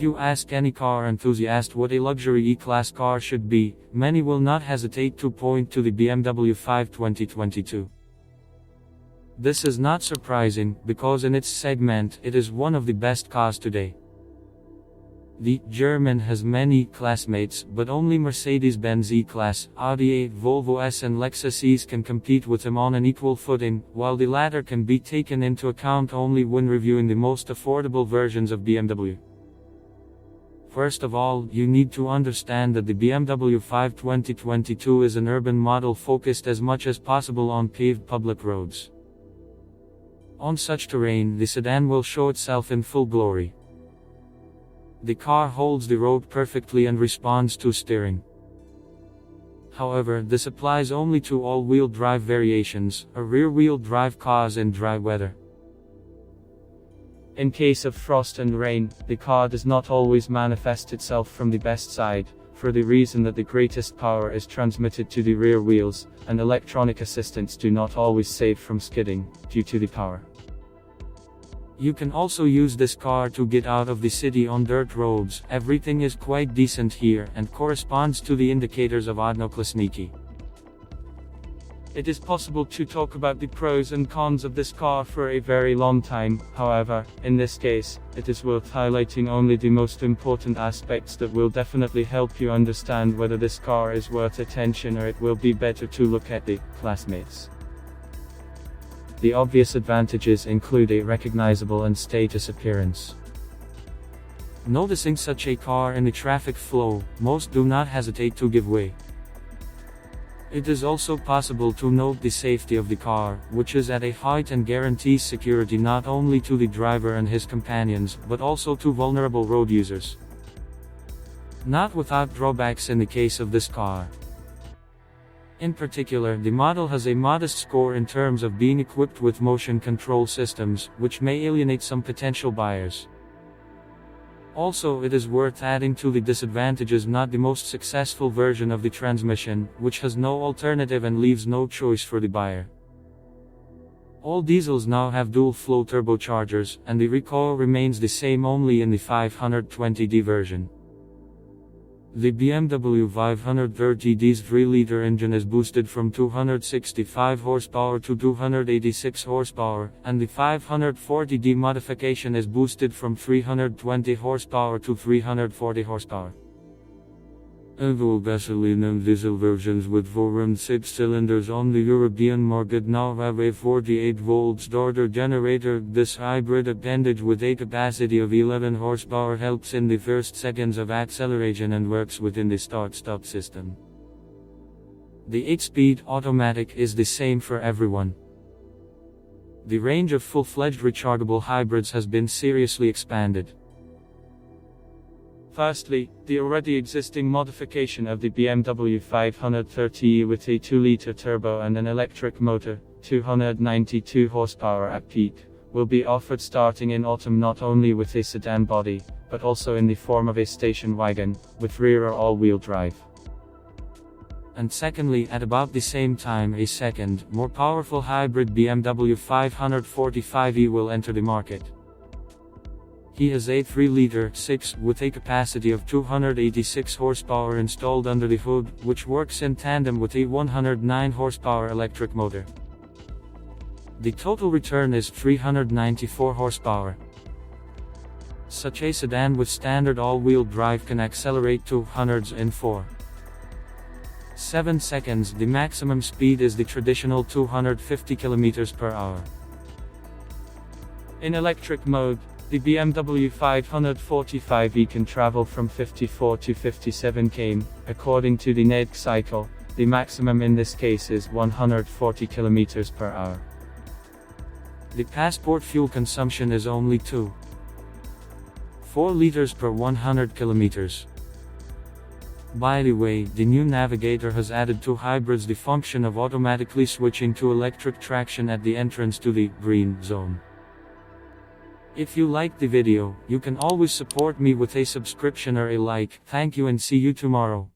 you ask any car enthusiast what a luxury E-Class car should be, many will not hesitate to point to the BMW 5 2022. This is not surprising, because in its segment, it is one of the best cars today. The German has many classmates, but only Mercedes-Benz E-Class, Audi A, Volvo S and Lexus E can compete with him on an equal footing, while the latter can be taken into account only when reviewing the most affordable versions of BMW. First of all, you need to understand that the BMW 5 2022 is an urban model focused as much as possible on paved public roads. On such terrain, the sedan will show itself in full glory. The car holds the road perfectly and responds to steering. However, this applies only to all-wheel drive variations, or rear-wheel drive cars in dry weather. In case of frost and rain, the car does not always manifest itself from the best side, for the reason that the greatest power is transmitted to the rear wheels, and electronic assistants do not always save from skidding, due to the power. You can also use this car to get out of the city on dirt roads. Everything is quite decent here and corresponds to the indicators of odnoklasniki. It is possible to talk about the pros and cons of this car for a very long time, however, in this case, it is worth highlighting only the most important aspects that will definitely help you understand whether this car is worth attention, or it will be better to look at the classmates. The obvious advantages include a recognizable and status appearance. Noticing such a car in the traffic flow, most do not hesitate to give way. It is also possible to note the safety of the car, which is at a height and guarantees security not only to the driver and his companions, but also to vulnerable road users. Not without drawbacks in the case of this car. In particular, the model has a modest score in terms of being equipped with motion control systems, which may alienate some potential buyers. Also, it is worth adding to the disadvantages not the most successful version of the transmission, which has no alternative and leaves no choice for the buyer. All diesels now have dual-flow turbochargers, and the recoil remains the same only in the 520d version. The BMW 530D's 3-liter engine is boosted from 265 horsepower to 286 horsepower, and the 540D modification is boosted from 320 horsepower to 340 horsepower. All gasoline and diesel versions with 4 and 6 cylinders on the European market now have a 48-volt starter generator. This hybrid appendage with a capacity of 11 horsepower helps in the first seconds of acceleration and works within the start-stop system. The 8-speed automatic is the same for everyone. The range of full-fledged rechargeable hybrids has been seriously expanded. Firstly, the already existing modification of the BMW 530e with a 2-liter turbo and an electric motor, 292 horsepower at peak, will be offered starting in autumn not only with a sedan body, but also in the form of a station wagon, with rear or all-wheel drive. And secondly, at about the same time a second, more powerful hybrid BMW 545e will enter the market. He has a 3-liter 6 with a capacity of 286 horsepower installed under the hood, which works in tandem with a 109 horsepower electric motor. The total return is 394 horsepower. Such a sedan with standard all-wheel drive can accelerate to hundreds in 4.7 seconds. The maximum speed is the traditional 250 km per hour. In electric mode, the BMW 545e can travel from 54 to 57 km, according to the NEDC cycle. The maximum in this case is 140 km per hour. The passport fuel consumption is only 2.4 liters per 100 kilometers. By the way, the new Navigator has added to hybrids the function of automatically switching to electric traction at the entrance to the green zone. If you liked the video, you can always support me with a subscription or a like. Thank you and see you tomorrow.